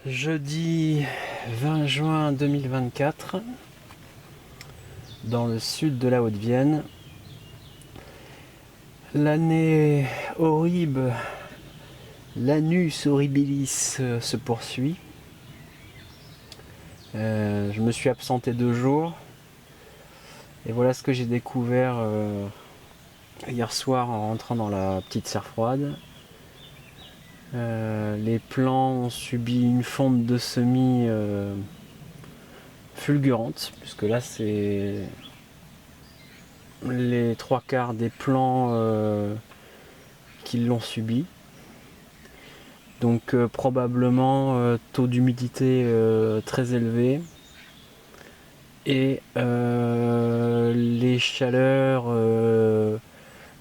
Jeudi 20 juin 2024, dans le sud de la Haute-Vienne. L'année horrible, l'annus horribilis se poursuit. Je me suis absenté 2 jours et voilà ce que j'ai découvert hier soir en rentrant dans la petite serre froide. Les plants ont subi une fonte de semis fulgurante, puisque là c'est les 3/4 des plants qui l'ont subi. Donc probablement taux d'humidité très élevé et les chaleurs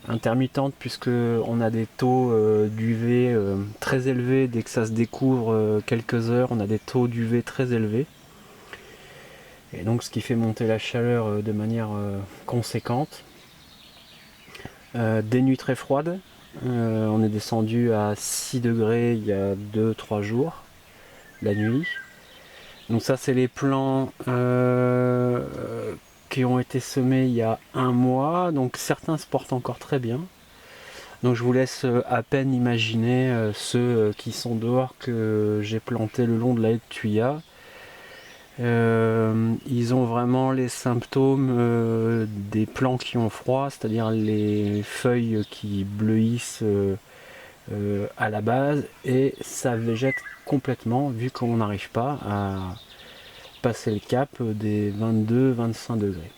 intermittentes, puisque on a des taux d'UV très élevés. Dès que ça se découvre quelques heures, on a des taux d'UV très élevés, et donc ce qui fait monter la chaleur de manière conséquente. Des nuits très froides. On est descendu à 6 degrés il y a 2-3 jours la nuit. Donc ça, c'est les plants qui ont été semés il y a 1 mois. Donc certains se portent encore très bien. Donc je vous laisse à peine imaginer ceux qui sont dehors, que j'ai plantés le long de la haie de Thuya. Ils ont vraiment les symptômes des plants qui ont froid, c'est-à-dire les feuilles qui bleuissent à la base, et ça végète complètement, vu qu'on n'arrive pas à passer le cap des 22-25 degrés.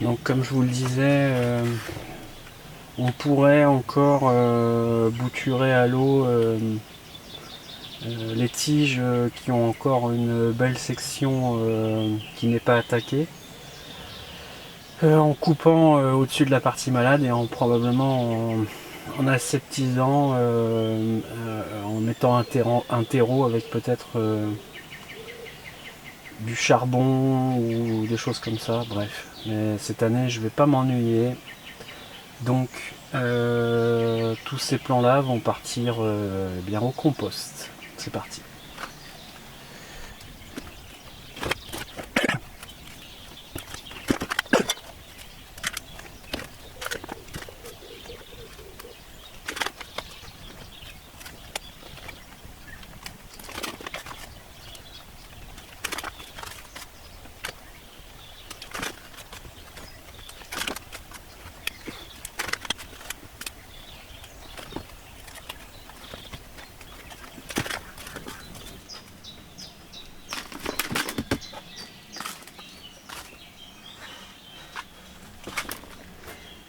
Donc comme je vous le disais, on pourrait encore bouturer à l'eau les tiges qui ont encore une belle section qui n'est pas attaquée, en coupant au-dessus de la partie malade et probablement en aseptisant, en mettant un terreau avec peut-être du charbon ou des choses comme ça. Bref, mais cette année je vais pas m'ennuyer, donc tous ces plants là vont partir bien au compost. C'est parti.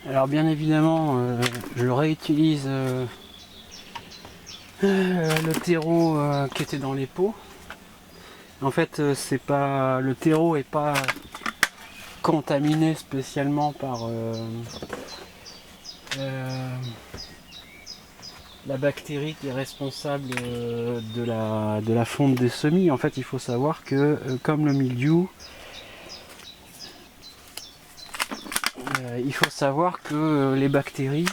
Alors bien évidemment, je réutilise le terreau qui était dans les pots. En fait, c'est pas, le terreau est pas contaminé spécialement par la bactérie qui est responsable de la fonte des semis. En fait, il faut savoir que comme le mildiou, il faut savoir que les bactéries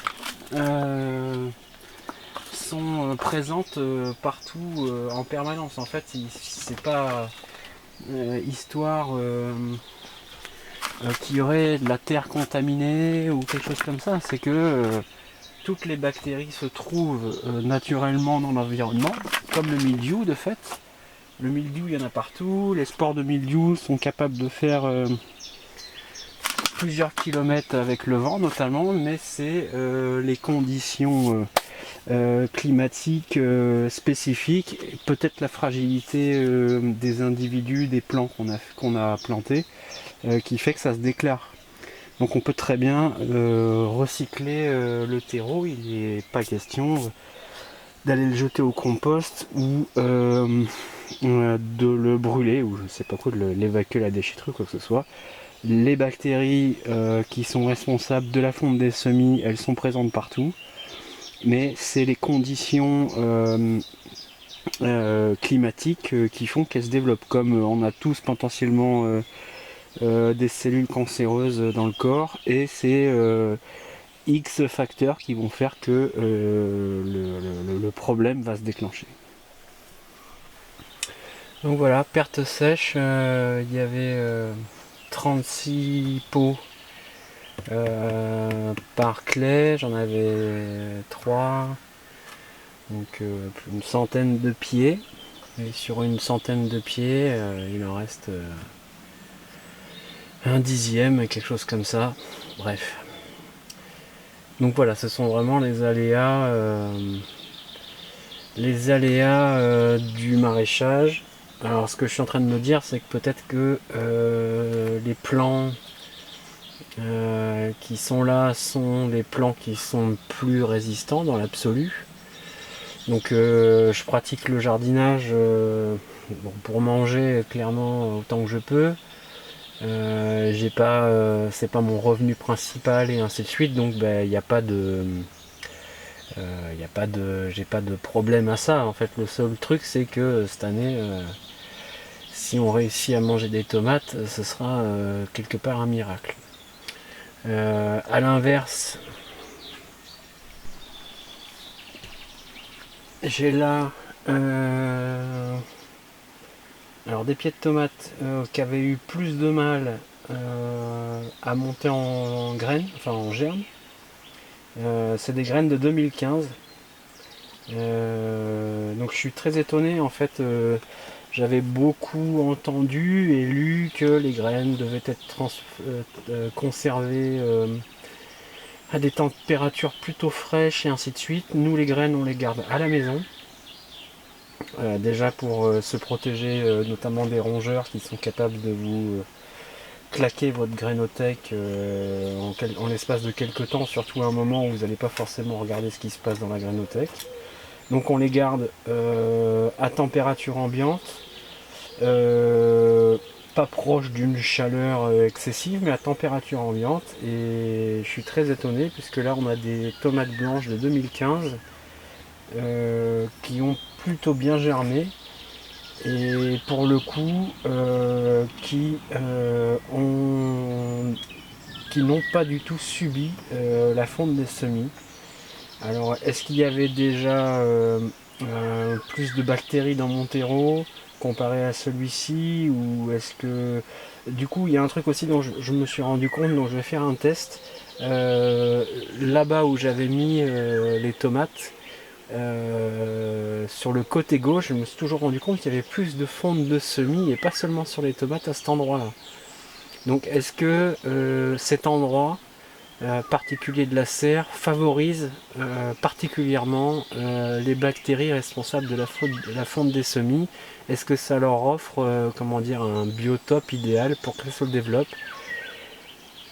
sont présentes partout en permanence. En fait, c'est pas histoire qu'il y aurait de la terre contaminée ou quelque chose comme ça. C'est que toutes les bactéries se trouvent naturellement dans l'environnement, comme le mildiou de fait. Le mildiou, il y en a partout. Les spores de mildiou sont capables de faire plusieurs kilomètres avec le vent notamment, mais c'est les conditions climatiques spécifiques, peut-être la fragilité des individus, des plants qu'on a plantés, qui fait que ça se déclare. Donc on peut très bien recycler le terreau. Il n'est pas question d'aller le jeter au compost ou de le brûler, ou je ne sais pas quoi, de l'évacuer à la déchetterie, quoi que ce soit. Les bactéries qui sont responsables de la fonte des semis, elles sont présentes partout, mais c'est les conditions climatiques qui font qu'elles se développent. Comme on a tous potentiellement des cellules cancéreuses dans le corps, et c'est X facteurs qui vont faire que le problème va se déclencher. Donc voilà, perte sèche, il y avait 36 pots par clé, j'en avais 3, donc une centaine de pieds. Et sur une centaine de pieds, il en reste un dixième, quelque chose comme ça. Bref. Donc voilà, ce sont vraiment les aléas du maraîchage. Alors ce que je suis en train de me dire, c'est que peut-être que les plants qui sont là sont des plants qui sont plus résistants dans l'absolu. Donc je pratique le jardinage pour manger clairement autant que je peux. C'est pas mon revenu principal et ainsi de suite, donc il n'y a pas de j'ai pas de problème à ça. En fait, le seul truc, c'est que cette année, si on réussit à manger des tomates, ce sera quelque part un miracle. À l'inverse, j'ai là alors des pieds de tomates qui avaient eu plus de mal à monter en graines, enfin en germe. C'est des graines de 2015. Donc je suis très étonné en fait. J'avais beaucoup entendu et lu que les graines devaient être conservées à des températures plutôt fraîches et ainsi de suite. Nous les graines on les garde à la maison. Déjà pour se protéger notamment des rongeurs qui sont capables de vous claquer votre grainothèque en l'espace de quelques temps, surtout à un moment où vous n'allez pas forcément regarder ce qui se passe dans la grainothèque. Donc on les garde à température ambiante, pas proche d'une chaleur excessive, mais à température ambiante. Et je suis très étonné puisque là on a des tomates blanches de 2015 qui ont plutôt bien germé. Et pour le coup, qui n'ont pas du tout subi la fonte des semis. Alors, est-ce qu'il y avait déjà plus de bactéries dans mon terreau comparé à celui-ci, ou est-ce que... Du coup, il y a un truc aussi dont je me suis rendu compte, donc je vais faire un test. Là-bas où j'avais mis les tomates, sur le côté gauche, je me suis toujours rendu compte qu'il y avait plus de fonte de semis et pas seulement sur les tomates à cet endroit-là. Donc est-ce que cet endroit particulier de la serre favorise particulièrement les bactéries responsables de la fonte des semis? Est-ce que ça leur offre un biotope idéal pour que ça se développe?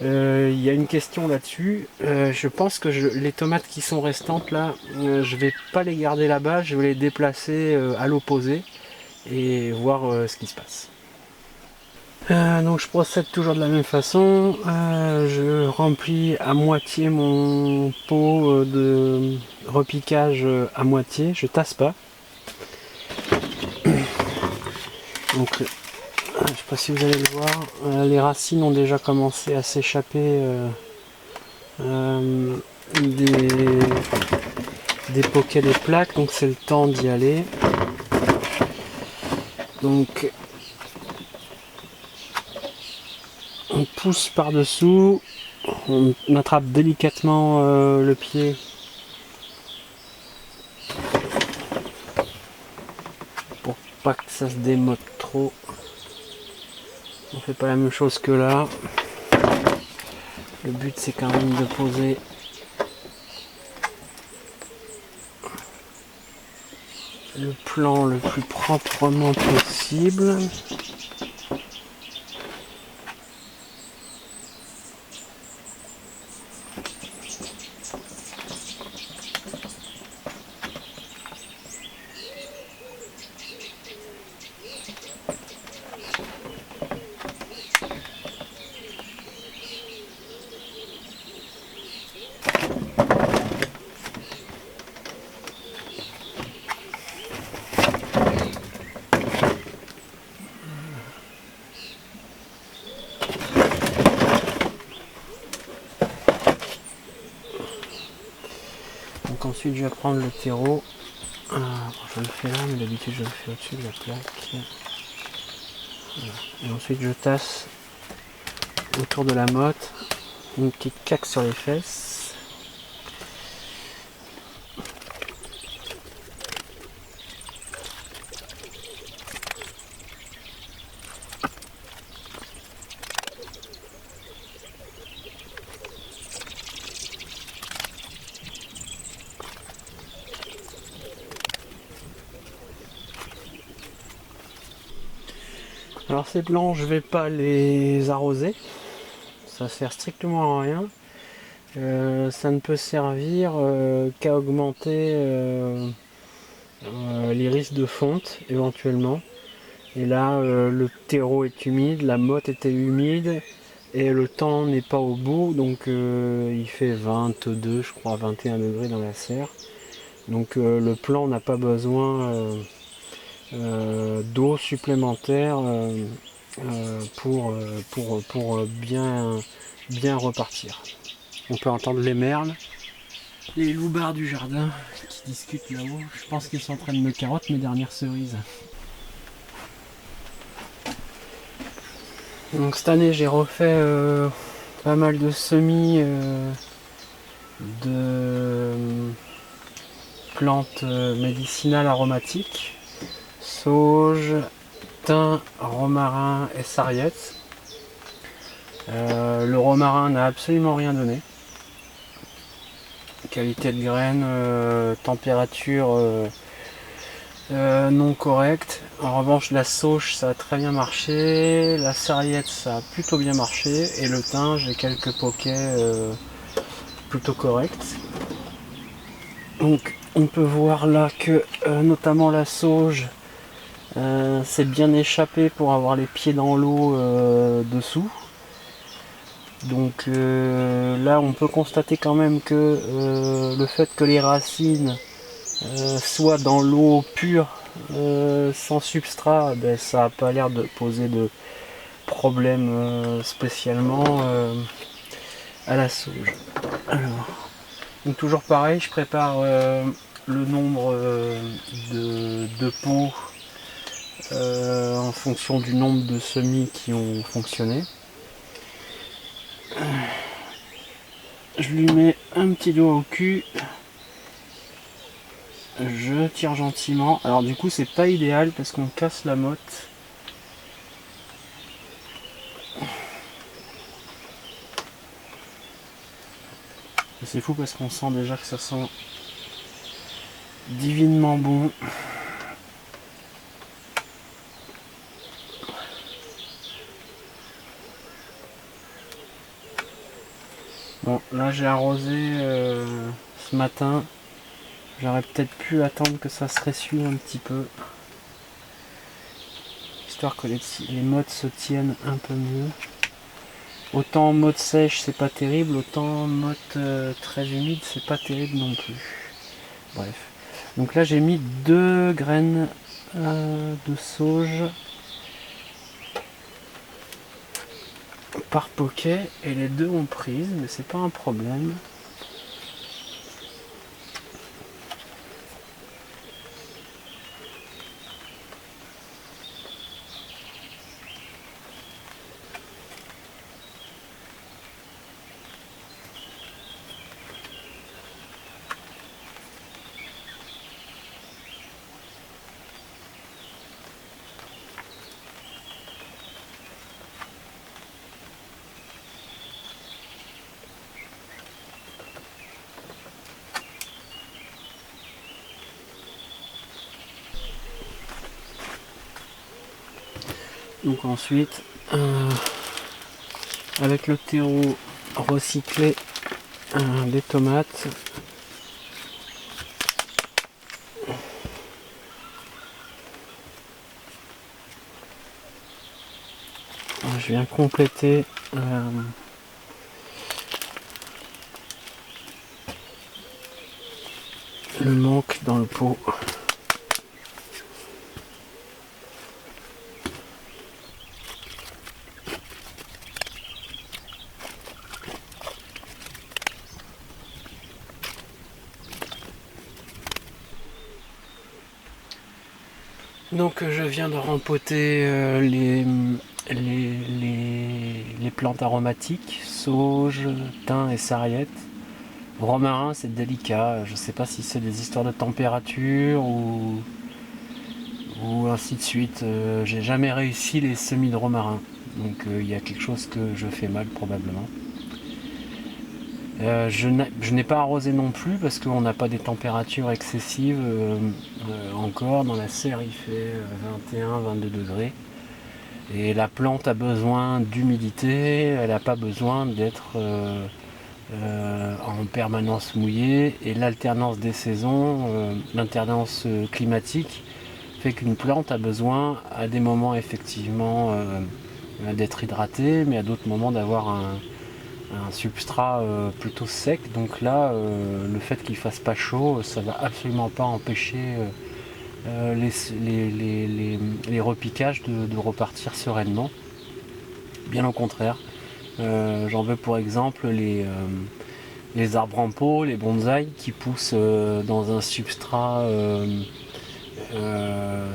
Il y a une question là-dessus. Je pense que les tomates qui sont restantes là, je vais pas les garder là-bas, je vais les déplacer à l'opposé et voir ce qui se passe. Donc je procède toujours de la même façon. Je remplis à moitié mon pot de repiquage à moitié, je tasse pas. Donc je sais pas si vous allez le voir, les racines ont déjà commencé à s'échapper des poquets des plaques, donc c'est le temps d'y aller. Donc on pousse par dessous, on attrape délicatement le pied pour pas que ça se démode trop. On fait pas la même chose que là. Le but c'est quand même de poser le plan le plus proprement possible. Ensuite je vais prendre le terreau. Je le fais là, mais d'habitude je le fais au-dessus de la plaque. Voilà. Et ensuite je tasse autour de la motte, une petite caque sur les fesses. Alors ces plants, je vais pas les arroser, ça sert strictement à rien. Ça ne peut servir qu'à augmenter les risques de fonte éventuellement. Et là, le terreau est humide, la motte était humide et le temps n'est pas au bout, donc il fait 22, je crois 21 degrés dans la serre. Donc le plant n'a pas besoin d'eau supplémentaire pour bien repartir. On peut entendre les merles, les loupards du jardin qui discutent là-haut. Je pense qu'ils sont en train de me carotte mes dernières cerises. Donc cette année j'ai refait pas mal de semis de plantes médicinales aromatiques, sauge, thym, romarin et sarriette. Le romarin n'a absolument rien donné. Qualité de graines, température non correcte. En revanche la sauge ça a très bien marché, la sarriette ça a plutôt bien marché et le thym j'ai quelques poquets plutôt corrects. Donc on peut voir là que notamment la sauge s'est bien échappée pour avoir les pieds dans l'eau dessous. Donc là on peut constater quand même que le fait que les racines soient dans l'eau pure sans substrat, ben, ça n'a pas l'air de poser de problème spécialement à la sauge. Alors, donc toujours pareil, je prépare le nombre de pots en fonction du nombre de semis qui ont fonctionné. Je lui mets un petit doigt au cul. Je tire gentiment. Alors du coup c'est pas idéal parce qu'on casse la motte. C'est fou parce qu'on sent déjà que ça sent divinement bon. Bon là j'ai arrosé ce matin. J'aurais peut-être pu attendre que ça se ressuie un petit peu. Histoire que les mottes se tiennent un peu mieux. Autant motte sèche c'est pas terrible, autant motte très humide c'est pas terrible non plus. Bref. Donc là j'ai mis 2 graines de sauge par poquet et les deux ont prise, mais c'est pas un problème. Donc ensuite, avec le terreau recyclé des tomates, je viens compléter le manque dans le pot. Donc je viens de rempoter les plantes aromatiques, sauge, thym et sarriette. Romarin, c'est délicat, je sais pas si c'est des histoires de température ou ainsi de suite. J'ai jamais réussi les semis de romarin, donc il y a quelque chose que je fais mal probablement. Je n'ai pas arrosé non plus parce qu'on n'a pas des températures excessives encore. Dans la serre, il fait 21-22 degrés. Et la plante a besoin d'humidité, elle n'a pas besoin d'être en permanence mouillée. Et l'alternance des saisons, l'alternance climatique, fait qu'une plante a besoin à des moments effectivement d'être hydratée, mais à d'autres moments d'avoir un substrat plutôt sec. Donc là, le fait qu'il fasse pas chaud, ça va absolument pas empêcher les repiquages de repartir sereinement. Bien au contraire. J'en veux pour exemple les arbres en pot, les bonsaïs qui poussent dans un substrat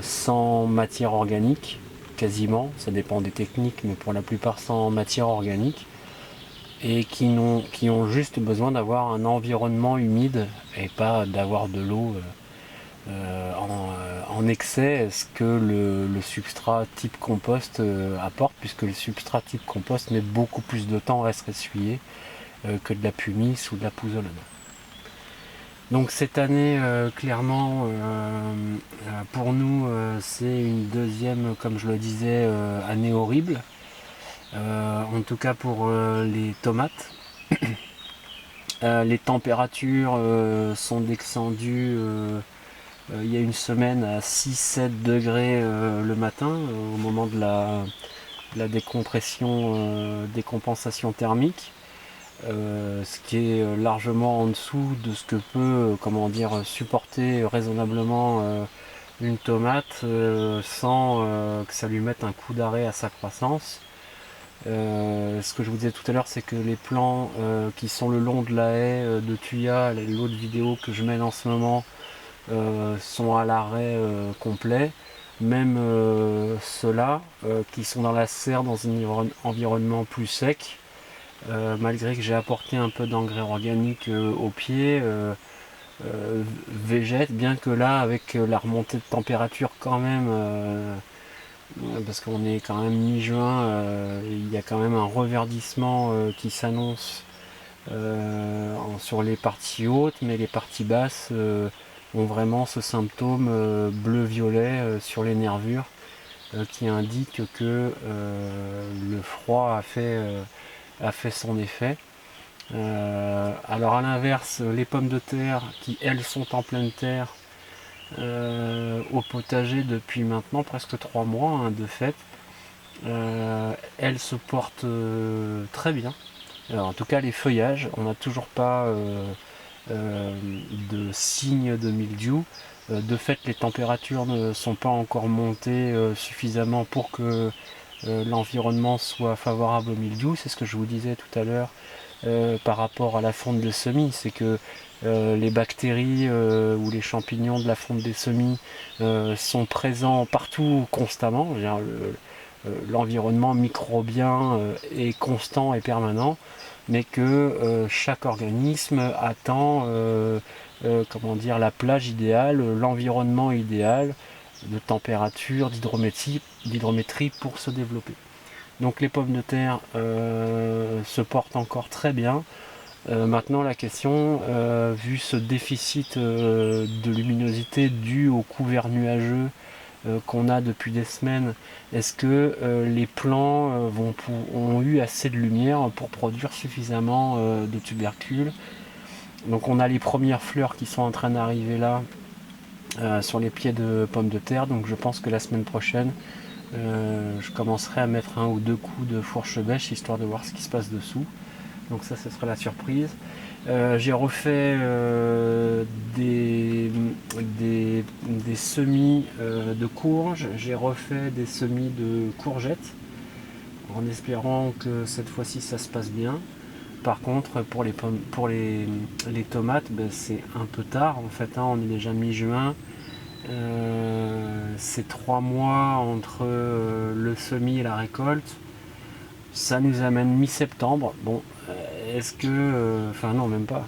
sans matière organique, quasiment, ça dépend des techniques, mais pour la plupart sans matière organique, et qui ont juste besoin d'avoir un environnement humide et pas d'avoir de l'eau en excès, ce que le substrat type compost apporte, puisque le substrat type compost met beaucoup plus de temps à se ressuyer que de la pumice ou de la pouzzolane. Donc cette année, clairement, pour nous, c'est une deuxième, comme je le disais, année horrible. En tout cas pour les tomates. Les températures sont descendues il y a une semaine à 6-7 degrés le matin, au moment de la décompression, décompensation thermique. Ce qui est largement en dessous de ce que peut supporter raisonnablement une tomate sans que ça lui mette un coup d'arrêt à sa croissance. Ce que je vous disais tout à l'heure, c'est que les plants qui sont le long de la haie de Thuya, l'autre vidéo que je mène en ce moment, sont à l'arrêt complet. Même ceux-là qui sont dans la serre dans un environnement plus sec, malgré que j'ai apporté un peu d'engrais organique au pied, végète, bien que là, avec la remontée de température quand même, parce qu'on est quand même mi-juin, il y a quand même un reverdissement qui s'annonce sur les parties hautes, mais les parties basses ont vraiment ce symptôme bleu-violet sur les nervures qui indique que le froid a fait son effet. Alors à l'inverse, les pommes de terre qui elles sont en pleine terre au potager depuis maintenant presque 3 mois hein, de fait, elles se portent très bien. Alors, en tout cas les feuillages, on n'a toujours pas de signe de mildiou. De fait les températures ne sont pas encore montées suffisamment pour que l'environnement soit favorable au mildiou. C'est ce que je vous disais tout à l'heure par rapport à la fonte des semis, c'est que les bactéries ou les champignons de la fonte des semis sont présents partout constamment. L'environnement microbien est constant et permanent, mais que chaque organisme attend la plage idéale, l'environnement idéal de température, d'hydrométrie pour se développer. Donc les pommes de terre se portent encore très bien. Maintenant la question, vu ce déficit de luminosité dû au couvert nuageux qu'on a depuis des semaines, est-ce que les plants ont eu assez de lumière pour produire suffisamment de tubercules? Donc on a les premières fleurs qui sont en train d'arriver là sur les pieds de pommes de terre, donc je pense que la semaine prochaine je commencerai à mettre 1 ou 2 coups de fourche-bêche histoire de voir ce qui se passe dessous. Donc ça, ce sera la surprise. J'ai refait des semis de courges, j'ai refait des semis de courgettes, en espérant que cette fois-ci ça se passe bien. Par contre, pour les tomates, ben, c'est un peu tard en fait, hein, on est déjà mi-juin. ces 3 mois entre le semis et la récolte, ça nous amène mi-septembre. Bon, est-ce que... Enfin non, même pas.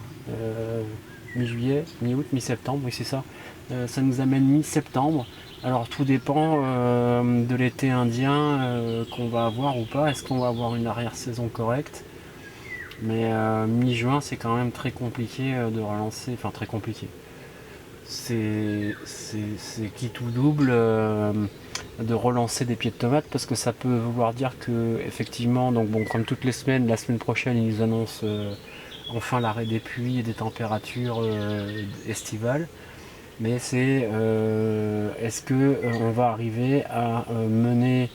Mi-juillet, mi-août, mi-septembre, oui c'est ça. Ça nous amène mi-septembre. Alors tout dépend de l'été indien qu'on va avoir ou pas. Est-ce qu'on va avoir une arrière-saison correcte? Mais mi-juin, c'est quand même très compliqué de relancer. Enfin, très compliqué. C'est quitte ou double de relancer des pieds de tomates parce que ça peut vouloir dire que, effectivement, donc bon, comme toutes les semaines, la semaine prochaine, ils nous annoncent enfin l'arrêt des pluies et des températures estivales. Mais c'est est-ce que on va arriver à mener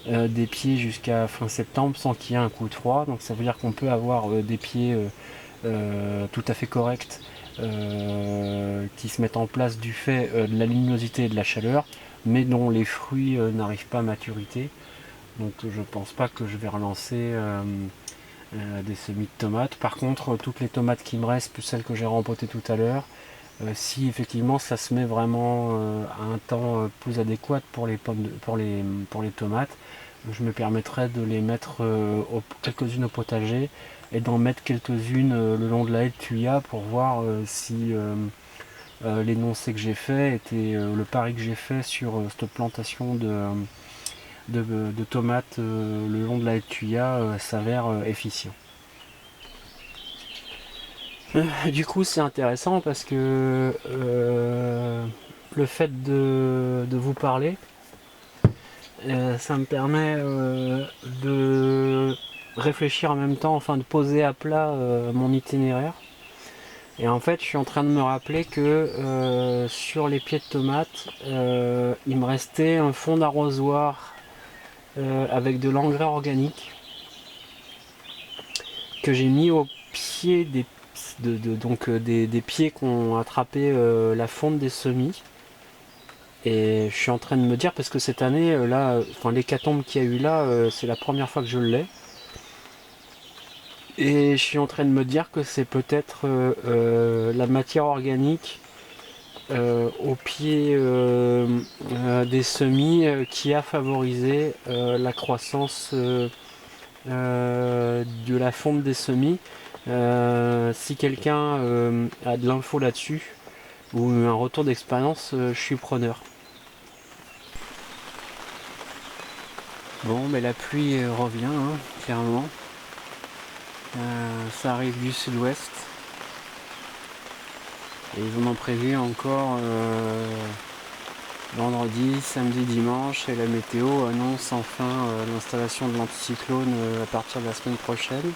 des pieds jusqu'à fin septembre sans qu'il y ait un coup de froid. Donc ça veut dire qu'on peut avoir des pieds tout à fait corrects qui se mettent en place du fait de la luminosité et de la chaleur, mais dont les fruits n'arrivent pas à maturité. Donc je pense pas que je vais relancer des semis de tomates. Par contre, toutes les tomates qui me restent, plus celles que j'ai rempotées tout à l'heure, si effectivement ça se met vraiment à un temps plus adéquat pour les tomates, je me permettrai de les mettre quelques-unes au potager et d'en mettre quelques-unes le long de la haie de Thuya pour voir si l'énoncé que j'ai fait était le pari que j'ai fait sur cette plantation de tomates le long de la haie de Thuya s'avère efficient. Du coup, c'est intéressant parce que le fait de vous parler, ça me permet de réfléchir en même temps, enfin de poser à plat mon itinéraire. Et en fait, je suis en train de me rappeler que sur les pieds de tomates, il me restait un fond d'arrosoir avec de l'engrais organique que j'ai mis au pied des pieds qui ont attrapé la fonte des semis. Et je suis en train de me dire, parce que cette année, là, enfin l'hécatombe qu'il y a eu là, c'est la première fois que je l'ai. Et je suis en train de me dire que c'est peut-être la matière organique au pied des semis qui a favorisé la croissance de la fonte des semis. Si quelqu'un a de l'info là-dessus ou un retour d'expérience, je suis preneur. Bon, mais la pluie revient, hein, clairement. Ça arrive du sud-ouest. Et ils en ont prévu encore vendredi, samedi, dimanche. Et la météo annonce enfin l'installation de l'anticyclone à partir de la semaine prochaine.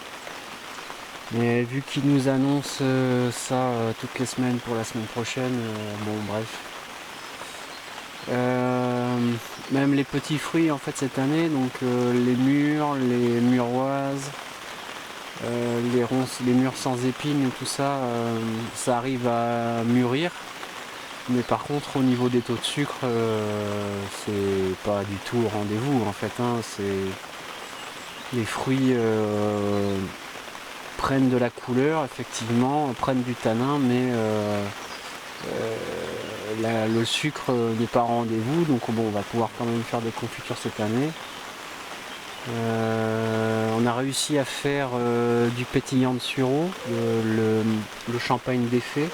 Mais vu qu'ils nous annoncent ça toutes les semaines pour la semaine prochaine, bon bref. Même les petits fruits en fait cette année, donc les mûres, les muroises, les mûres sans épines, tout ça, ça arrive à mûrir. Mais par contre au niveau des taux de sucre, c'est pas du tout au rendez-vous en fait. Hein, les fruits prennent de la couleur, effectivement, prennent du tanin, mais le sucre n'est pas au rendez-vous, donc bon, on va pouvoir quand même faire des confitures cette année. On a réussi à faire du pétillant de sureau, le champagne d'effet.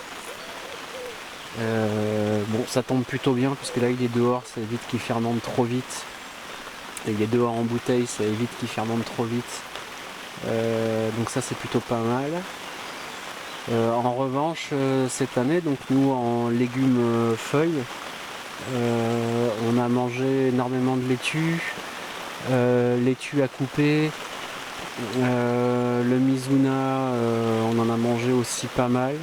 Bon, ça tombe plutôt bien parce que là il est dehors, ça évite qu'il fermente trop vite. Et il est dehors en bouteille, ça évite qu'il fermente trop vite. Donc ça c'est plutôt pas mal. En revanche, cette année, donc nous en légumes feuilles, on a mangé énormément de laitue, laitue à couper, le mizuna, on en a mangé aussi pas mal.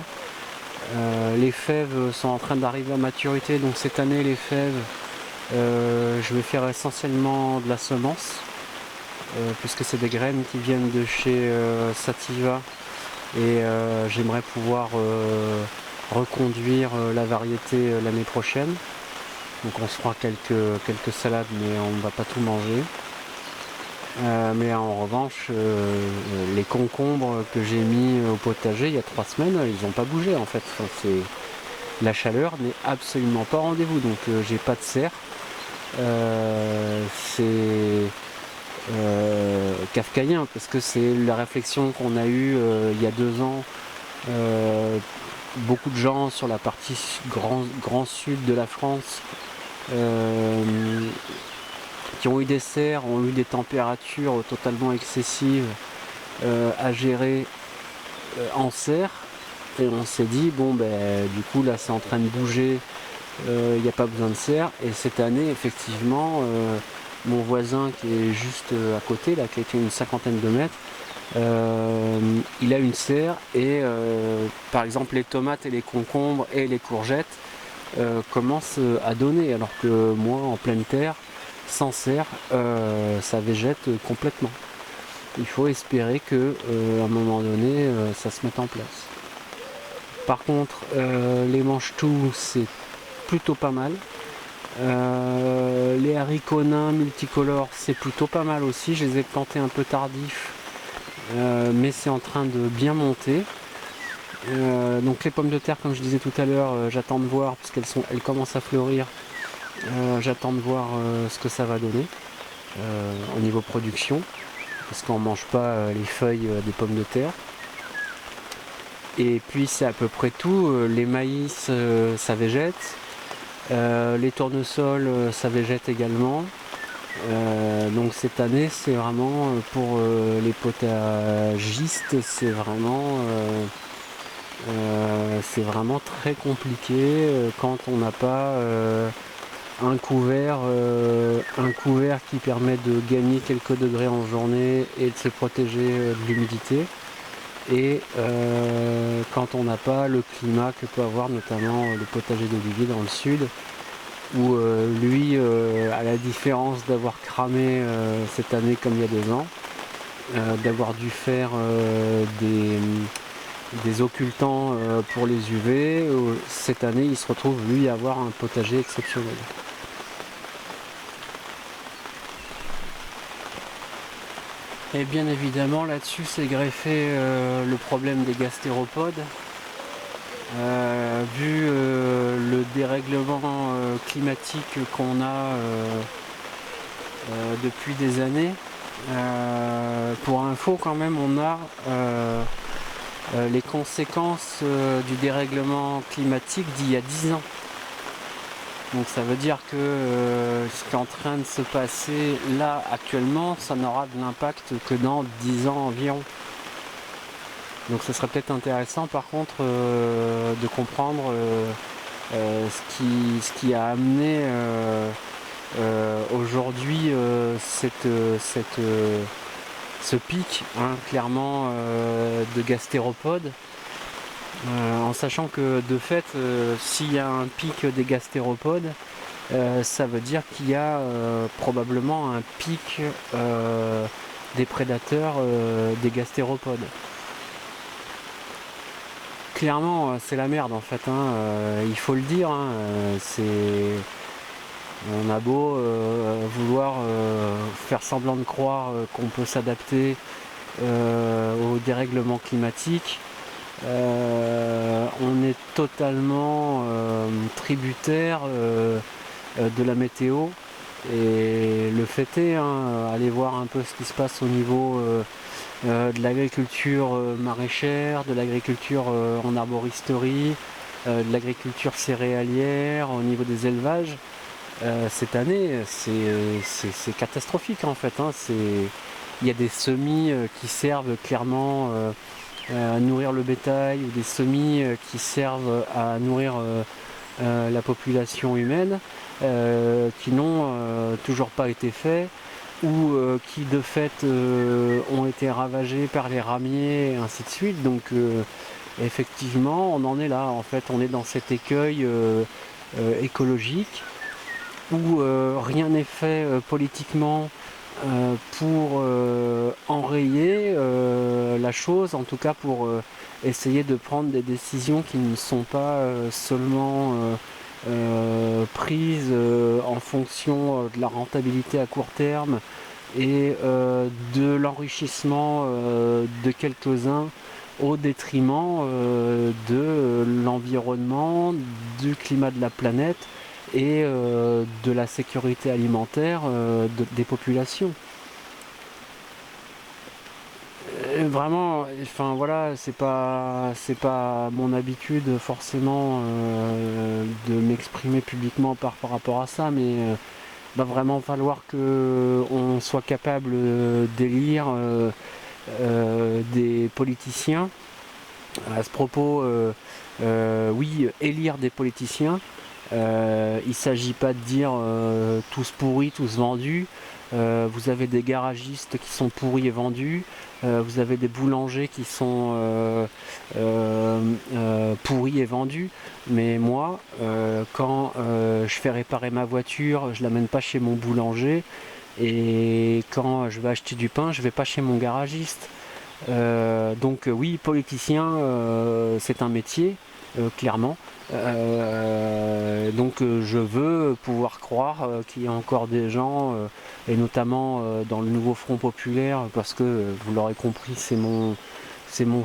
Les fèves sont en train d'arriver à maturité, donc cette année les fèves, je vais faire essentiellement de la semence, puisque c'est des graines qui viennent de chez Sativa. Et j'aimerais pouvoir reconduire la variété l'année prochaine. Donc on se fera quelques salades, mais on ne va pas tout manger. Mais en revanche, les concombres que j'ai mis au potager il y a 3 semaines, ils n'ont pas bougé en fait. Enfin, la chaleur n'est absolument pas au rendez-vous, donc j'ai pas de serre. c'est kafkaïen, parce que c'est la réflexion qu'on a eue il y a 2 ans. Beaucoup de gens sur la partie grand sud de la France qui ont eu des serres, ont eu des températures totalement excessives à gérer en serre. Et on s'est dit, bon ben du coup là c'est en train de bouger, il n'y a pas besoin de serre. Et cette année effectivement, mon voisin qui est juste à côté, là, qui a été une 50aine de mètres, il a une serre et par exemple les tomates et les concombres et les courgettes commencent à donner, alors que moi en pleine terre, sans serre, ça végète complètement. Il faut espérer que à un moment donné ça se mette en place. Par contre les mange-tout c'est plutôt pas mal. Les haricots nains multicolores c'est plutôt pas mal aussi, je les ai plantés un peu tardifs. Mais c'est en train de bien monter. Donc les pommes de terre, comme je disais tout à l'heure, j'attends de voir, parce elles commencent à fleurir. J'attends de voir ce que ça va donner au niveau production, parce qu'on ne mange pas les feuilles des pommes de terre. Et puis c'est à peu près tout. Les maïs, ça végète. Les tournesols, ça végète également. Donc cette année c'est vraiment pour les potagistes, c'est vraiment très compliqué quand on n'a pas un couvert qui permet de gagner quelques degrés en journée et de se protéger de l'humidité, et quand on n'a pas le climat que peut avoir notamment le potager d'Olivier dans le sud, où lui, à la différence d'avoir cramé cette année comme il y a 2 ans, d'avoir dû faire des occultants pour les UV, cette année il se retrouve lui à avoir un potager exceptionnel. Et bien évidemment là-dessus s'est greffé le problème des gastéropodes. Vu le dérèglement climatique qu'on a depuis des années, pour info quand même, on a les conséquences du dérèglement climatique d'il y a 10 ans. Donc ça veut dire que ce qui est en train de se passer là actuellement, ça n'aura de l'impact que dans 10 ans environ. Donc ce serait peut-être intéressant par contre de comprendre ce qui a amené aujourd'hui ce pic clairement de gastéropodes, en sachant que de fait s'il y a un pic des gastéropodes, ça veut dire qu'il y a probablement un pic des prédateurs des gastéropodes. Clairement c'est la merde en fait, il faut le dire, on a beau vouloir faire semblant de croire qu'on peut s'adapter au dérèglement climatique, on est totalement tributaire de la météo, et le fait est, allez voir un peu ce qui se passe au niveau de l'agriculture maraîchère, de l'agriculture en arboristerie, de l'agriculture céréalière, au niveau des élevages. Cette année, c'est catastrophique en fait. Il y a des semis qui servent clairement à nourrir le bétail, ou des semis qui servent à nourrir la population humaine, qui n'ont toujours pas été faits, ou qui de fait ont été ravagés par les ramiers et ainsi de suite. Donc effectivement on en est là, en fait on est dans cet écueil écologique où rien n'est fait politiquement pour enrayer la chose, en tout cas pour essayer de prendre des décisions qui ne sont pas seulement prises en fonction de la rentabilité à court terme et de l'enrichissement de quelques-uns au détriment de l'environnement, du climat de la planète et de la sécurité alimentaire des populations. Vraiment, enfin voilà, c'est pas mon habitude forcément de m'exprimer publiquement par rapport à ça, mais va vraiment falloir que on soit capable d'élire des politiciens. À ce propos, oui, élire des politiciens. Il ne s'agit pas de dire tous pourris, tous vendus. Vous avez des garagistes qui sont pourris et vendus. Vous avez des boulangers qui sont pourris et vendus. Mais moi, quand je fais réparer ma voiture, je ne l'amène pas chez mon boulanger. Et quand je vais acheter du pain, je ne vais pas chez mon garagiste. Donc oui, politicien, c'est un métier, clairement. Donc je veux pouvoir croire qu'il y a encore des gens, et notamment dans le nouveau Front Populaire, parce que vous l'aurez compris, c'est mon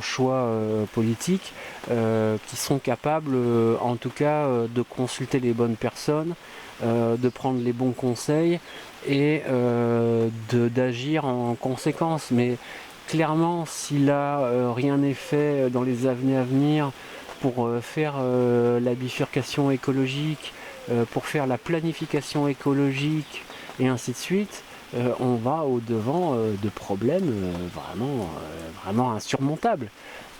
choix politique, qui sont capables, en tout cas, de consulter les bonnes personnes, de prendre les bons conseils et d'agir en conséquence. Mais clairement, si là rien n'est fait dans les années à venir pour faire la bifurcation écologique, pour faire la planification écologique et ainsi de suite, on va au-devant de problèmes vraiment insurmontables.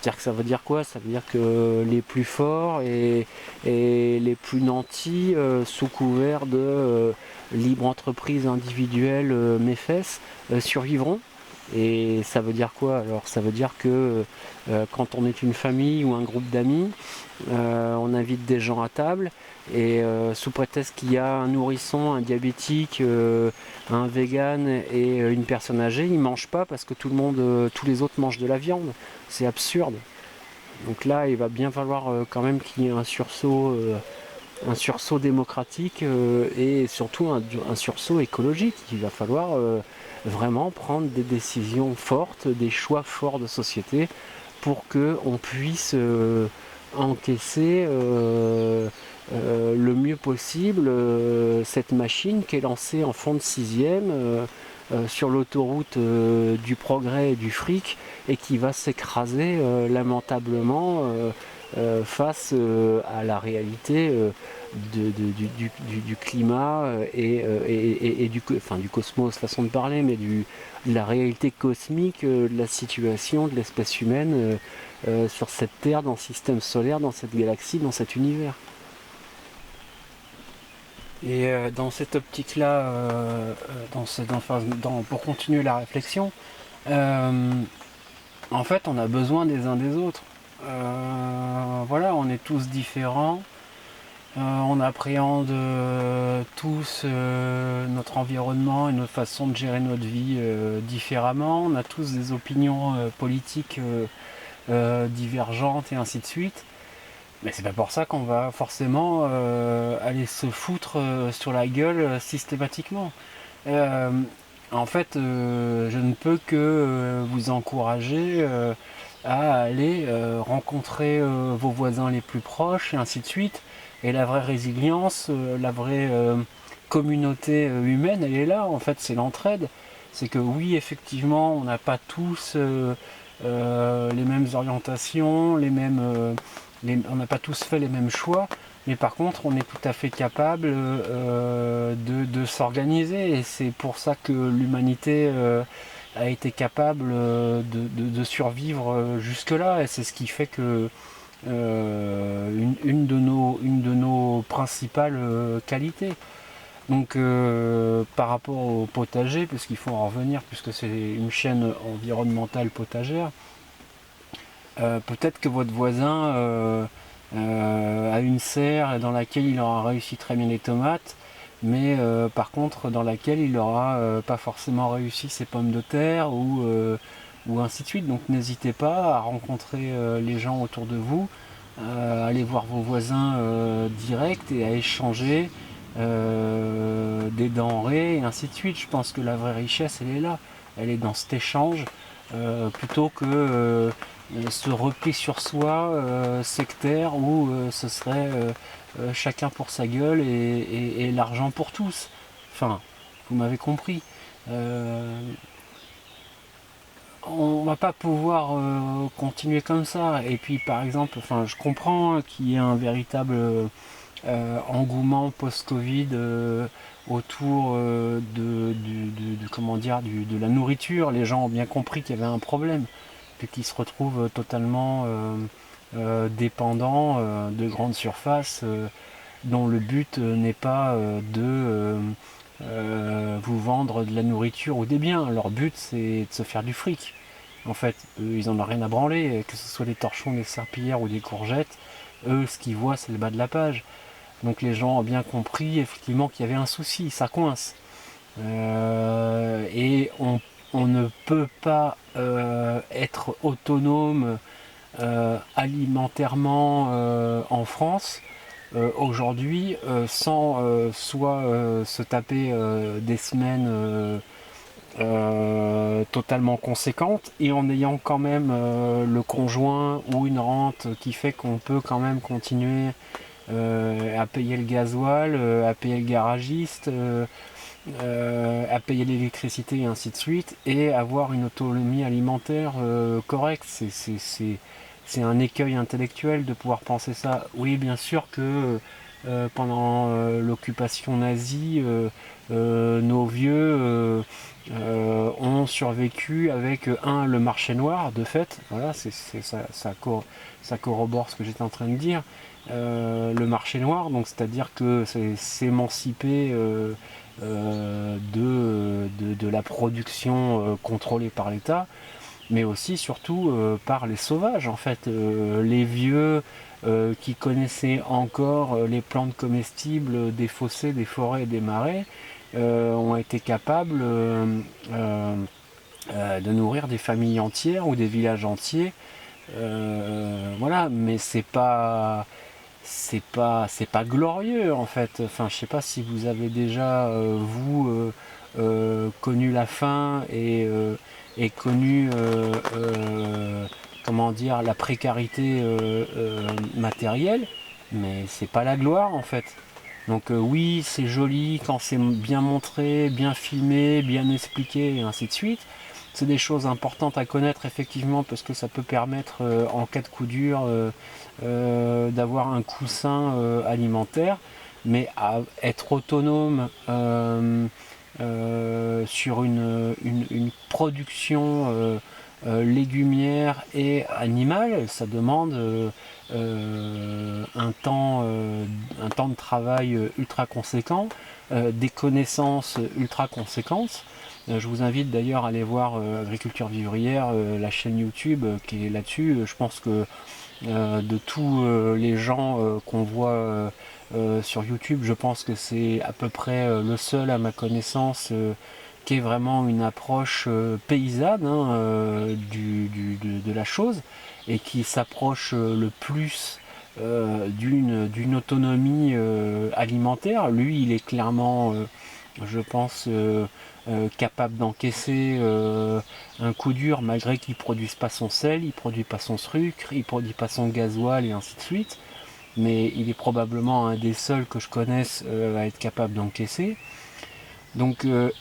C'est-à-dire que ça veut dire quoi? Ça veut dire que les plus forts et les plus nantis, sous couvert de libre entreprise individuelle méfesse, survivront. Et ça veut dire quoi? Alors ça veut dire que quand on est une famille ou un groupe d'amis, on invite des gens à table et sous prétexte qu'il y a un nourrisson, un diabétique, un vegan et une personne âgée, ils ne mangent pas parce que tous les autres mangent de la viande. C'est absurde. Donc là, il va bien falloir quand même qu'il y ait un sursaut démocratique et surtout un sursaut écologique. Il va falloir vraiment prendre des décisions fortes, des choix forts de société pour qu'on puisse encaisser le mieux possible cette machine qui est lancée en fond de sixième sur l'autoroute du progrès et du fric et qui va s'écraser lamentablement face à la réalité du climat et du cosmos, façon de parler, mais de la réalité cosmique de la situation de l'espèce humaine sur cette Terre, dans le système solaire, dans cette galaxie, dans cet univers. Et dans cette optique-là, pour continuer la réflexion, en fait, on a besoin des uns des autres. Voilà, on est tous différents. On appréhende tous notre environnement et notre façon de gérer notre vie différemment. On a tous des opinions politiques divergentes et ainsi de suite. Mais c'est pas pour ça qu'on va forcément aller se foutre sur la gueule systématiquement. En fait, je ne peux que vous encourager à aller rencontrer vos voisins les plus proches et ainsi de suite. Et la vraie résilience, la vraie communauté humaine, elle est là, en fait, c'est l'entraide. C'est que oui, effectivement, on n'a pas tous les mêmes orientations, on n'a pas tous fait les mêmes choix, mais par contre, on est tout à fait capable de s'organiser. Et c'est pour ça que l'humanité a été capable de survivre jusque-là. Et c'est ce qui fait que une de nos principales qualités. Donc par rapport au potager, puisqu'il faut en revenir, puisque c'est une chaîne environnementale potagère, peut-être que votre voisin a une serre dans laquelle il aura réussi très bien les tomates, mais par contre dans laquelle il n'aura pas forcément réussi ses pommes de terre ou ainsi de suite. Donc n'hésitez pas à rencontrer les gens autour de vous, aller voir vos voisins directs et à échanger des denrées et ainsi de suite. Je pense que la vraie richesse elle est là, elle est dans cet échange plutôt que ce repli sur soi sectaire où ce serait chacun pour sa gueule et l'argent pour tous. Enfin, vous m'avez compris. On va pas pouvoir continuer comme ça. Et puis par exemple, enfin, je comprends qu'il y ait un véritable engouement post-Covid autour comment dire, de la nourriture. Les gens ont bien compris qu'il y avait un problème, puis qu'ils se retrouvent totalement dépendants de grandes surfaces dont le but n'est pas de vous vendre de la nourriture ou des biens. Leur but, c'est de se faire du fric. En fait, eux, ils en ont rien à branler, que ce soit des torchons, des serpillères ou des courgettes. Eux, ce qu'ils voient, c'est le bas de la page. Donc les gens ont bien compris effectivement qu'il y avait un souci, ça coince. Et on ne peut pas être autonome alimentairement en France aujourd'hui sans soit se taper des semaines totalement conséquentes et en ayant quand même le conjoint ou une rente qui fait qu'on peut quand même continuer à payer le gasoil, à payer le garagiste, à payer l'électricité et ainsi de suite, et avoir une autonomie alimentaire correcte. C'est un écueil intellectuel de pouvoir penser ça. Oui, bien sûr que pendant l'occupation nazie, nos vieux ont survécu avec le marché noir, de fait. Voilà, ça corrobore ce que j'étais en train de dire. Le marché noir, donc c'est-à-dire que c'est s'émanciper de la production contrôlée par l'État, mais aussi surtout par les sauvages en fait. Les vieux qui connaissaient encore les plantes comestibles des fossés, des forêts et des marais ont été capables de nourrir des familles entières ou des villages entiers. Voilà, mais c'est pas glorieux en fait. Enfin, je sais pas si vous avez déjà connu la faim et connu comment dire la précarité matérielle, mais c'est pas la gloire en fait. Donc oui, c'est joli quand c'est bien montré, bien filmé, bien expliqué et ainsi de suite. C'est des choses importantes à connaître effectivement parce que ça peut permettre en cas de coup dur d'avoir un coussin alimentaire, mais à être autonome sur une production légumière et animale, ça demande un temps de travail ultra conséquent, des connaissances ultra conséquentes. Je vous invite d'ailleurs à aller voir Agriculture Vivrière, la chaîne YouTube qui est là-dessus. Je pense que de tous les gens qu'on voit sur YouTube, je pense que c'est à peu près le seul à ma connaissance qui est vraiment une approche paysanne hein, de la chose et qui s'approche le plus d'une autonomie alimentaire. Lui, il est clairement, je pense, capable d'encaisser un coup dur malgré qu'il ne produise pas son sel, il ne produit pas son sucre, il ne produit pas son gasoil et ainsi de suite. Mais il est probablement un des seuls que je connaisse à être capable d'encaisser. Donc le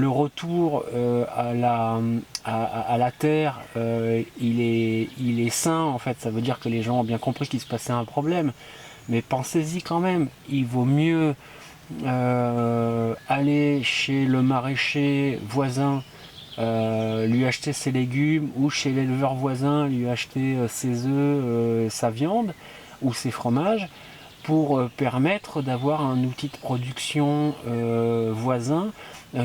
retour à la terre, il est sain en fait. Ça veut dire que les gens ont bien compris qu'il se passait un problème. Mais pensez-y quand même, il vaut mieux aller chez le maraîcher voisin, lui acheter ses légumes, ou chez l'éleveur voisin, lui acheter ses œufs, sa viande, ou ses fromages, pour permettre d'avoir un outil de production voisin,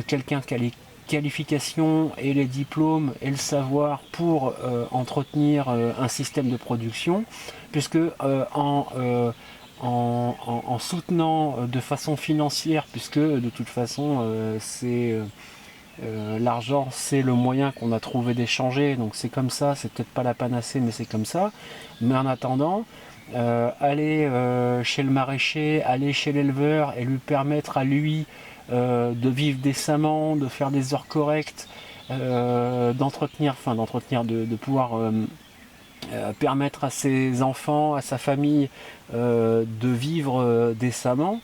quelqu'un qui a les qualifications et les diplômes et le savoir pour entretenir un système de production, puisque en soutenant de façon financière, puisque de toute façon l'argent c'est le moyen qu'on a trouvé d'échanger, donc c'est comme ça, c'est peut-être pas la panacée mais c'est comme ça, mais en attendant aller chez le maraîcher, aller chez l'éleveur et lui permettre à lui de vivre décemment, de faire des heures correctes, de pouvoir permettre à ses enfants, à sa famille de vivre décemment,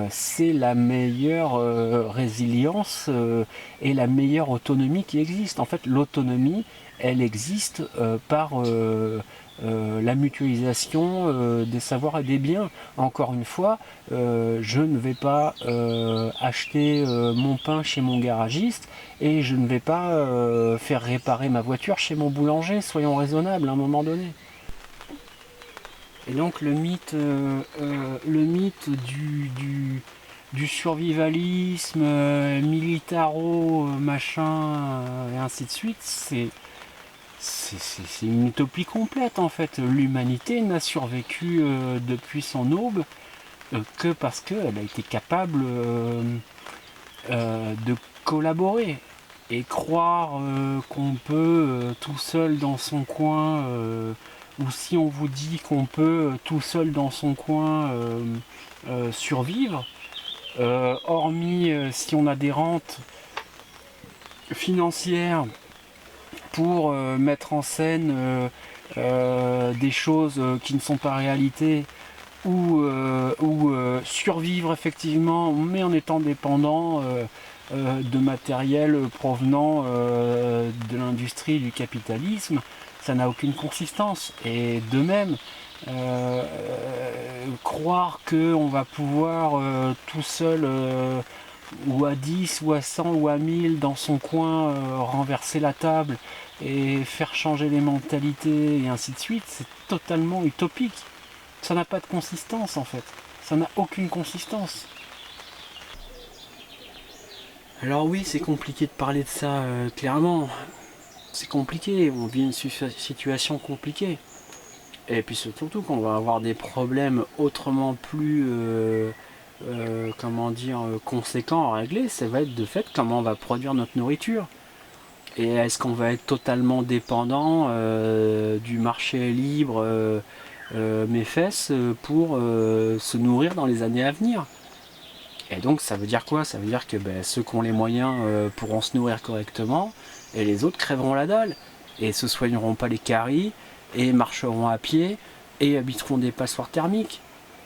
c'est la meilleure résilience et la meilleure autonomie qui existe. En fait, l'autonomie, elle existe par la mutualisation des savoirs et des biens. Encore une fois, je ne vais pas acheter mon pain chez mon garagiste et je ne vais pas faire réparer ma voiture chez mon boulanger, soyons raisonnables à un moment donné. Et donc le mythe du survivalisme militaro, machin, et ainsi de suite, c'est une utopie complète en fait. L'humanité n'a survécu depuis son aube que parce qu'elle a été capable de collaborer. Et croire qu'on peut tout seul dans son coin, ou si on vous dit qu'on peut tout seul dans son coin survivre, hormis si on a des rentes financières pour mettre en scène des choses qui ne sont pas réalité, ou survivre effectivement, mais en étant dépendant de matériel provenant de l'industrie du capitalisme, ça n'a aucune consistance. Et de même, croire qu'on va pouvoir tout seul, ou à 10, ou à 100, ou à 1000 dans son coin, renverser la table et faire changer les mentalités, et ainsi de suite, c'est totalement utopique. Ça n'a pas de consistance en fait. Ça n'a aucune consistance. Alors oui, c'est compliqué de parler de ça clairement. C'est compliqué, on vit une situation compliquée. Et puis surtout qu'on va avoir des problèmes autrement plus conséquents à régler, ça va être de fait comment on va produire notre nourriture. Et est-ce qu'on va être totalement dépendant du marché libre mes fesses pour se nourrir dans les années à venir? Et donc ça veut dire quoi? Ça veut dire que ceux qui ont les moyens pourront se nourrir correctement et les autres crèveront la dalle et se soigneront pas les caries et marcheront à pied et habiteront des passoires thermiques.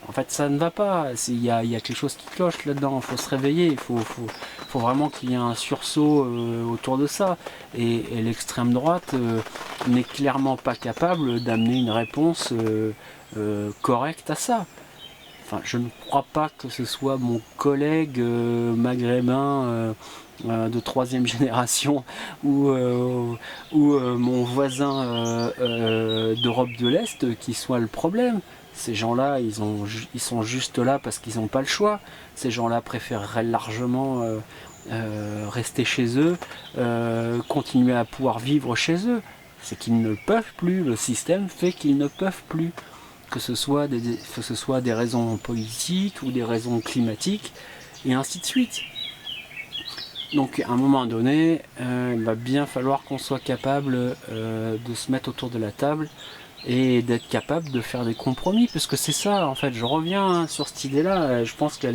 En fait ça ne va pas, il y a quelque chose qui cloche là-dedans, il faut se réveiller, il faut vraiment qu'il y ait un sursaut autour de ça. Et l'extrême droite n'est clairement pas capable d'amener une réponse correcte à ça. Enfin, je ne crois pas que ce soit mon collègue maghrébin de troisième génération ou mon voisin d'Europe de l'Est qui soit le problème. Ces gens-là, ils sont juste là parce qu'ils n'ont pas le choix. Ces gens-là préféreraient largement rester chez eux, continuer à pouvoir vivre chez eux. C'est qu'ils ne peuvent plus, le système fait qu'ils ne peuvent plus. Que ce soit des raisons politiques ou des raisons climatiques, et ainsi de suite. Donc à un moment donné, il va bien falloir qu'on soit capable de se mettre autour de la table et d'être capable de faire des compromis, parce que c'est ça en fait. Je reviens sur cette idée-là, je pense que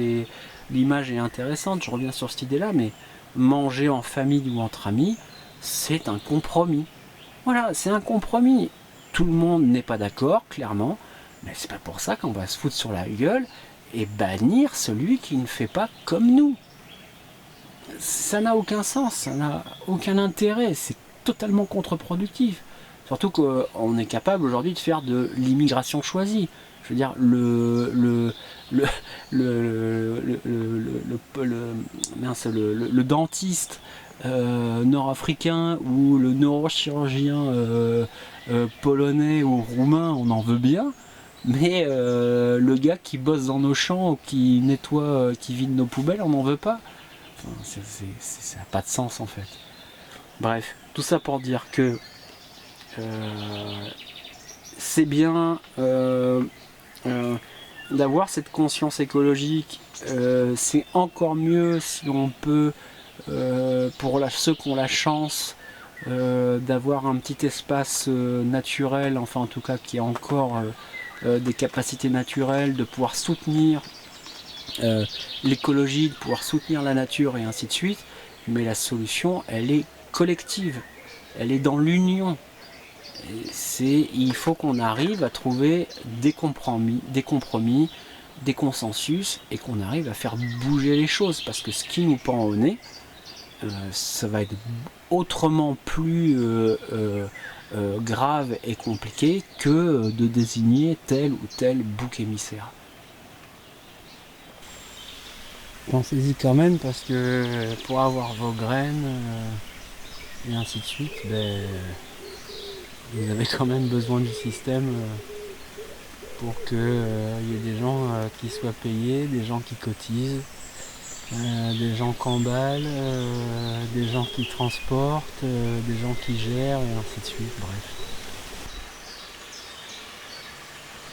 l'image est intéressante, je reviens sur cette idée-là, mais manger en famille ou entre amis, c'est un compromis. Voilà, c'est un compromis. Tout le monde n'est pas d'accord, clairement, mais c'est pas pour ça qu'on va se foutre sur la gueule et bannir celui qui ne fait pas comme nous. Ça n'a aucun sens, ça n'a aucun intérêt, c'est totalement contre-productif. Surtout qu'on est capable aujourd'hui de faire de l'immigration choisie. Je veux dire, le dentiste nord-africain ou le neurochirurgien polonais ou roumain, on en veut bien. Mais le gars qui bosse dans nos champs ou qui nettoie, qui vide nos poubelles, on n'en veut pas. Enfin, ça n'a pas de sens en fait. Bref, tout ça pour dire que c'est bien d'avoir cette conscience écologique. C'est encore mieux si on peut, pour ceux qui ont la chance d'avoir un petit espace naturel, enfin en tout cas qui a encore des capacités naturelles, de pouvoir soutenir l'écologie, de pouvoir soutenir la nature et ainsi de suite. Mais la solution, elle est collective, elle est dans l'union. Il faut qu'on arrive à trouver des compromis, des consensus, et qu'on arrive à faire bouger les choses, parce que ce qui nous pend au nez, ça va être autrement plus grave et compliqué que de désigner tel ou tel bouc émissaire. Pensez-y quand même, parce que pour avoir vos graines et ainsi de suite, vous avez quand même besoin du système pour qu'il y ait des gens qui soient payés, des gens qui cotisent, des gens qui emballent, des gens qui transportent, des gens qui gèrent, et ainsi de suite, bref.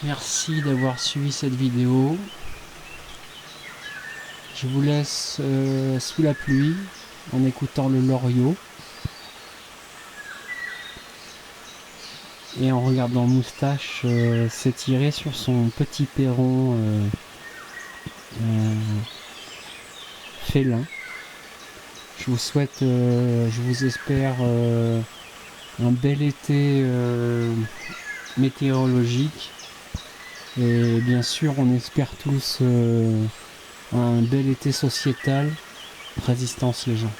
Merci d'avoir suivi cette vidéo. Je vous laisse sous la pluie en écoutant le Loriot et en regardant Moustache s'étirer sur son petit perron félin. Je vous souhaite, je vous espère un bel été météorologique, et bien sûr on espère tous un bel été sociétal. Résistance les gens.